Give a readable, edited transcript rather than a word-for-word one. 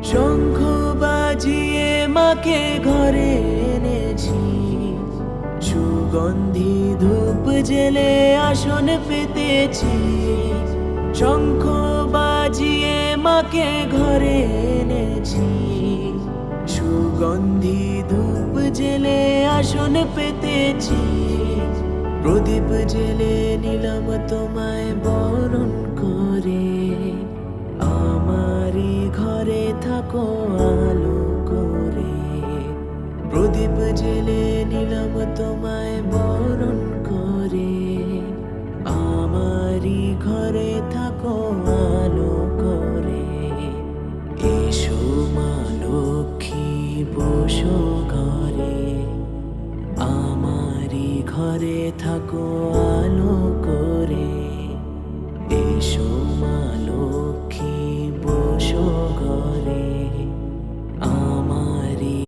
শঙ্খ বাজিয়ে মাকে ঘরে এনেছি, সুগন্ধি ধূপ জেলে আসন পেতেছি। শঙ্খ বাজিয়ে মাকে ঘরে এনেছি, সুগন্ধি ধূপ জেলে আসন পেতেছি। প্রদীপ জেলে নিলাম তোমায় বরণ করে, আমারই ঘরে থাকো আলো করে। প্রদীপ জেলে নিলাম তোমায় বরণ করে, আমারই ঘরে থাকো আলো করে। এসো মা লক্ষ্মী বসো ঘরে, আমারই ঘরে থাকো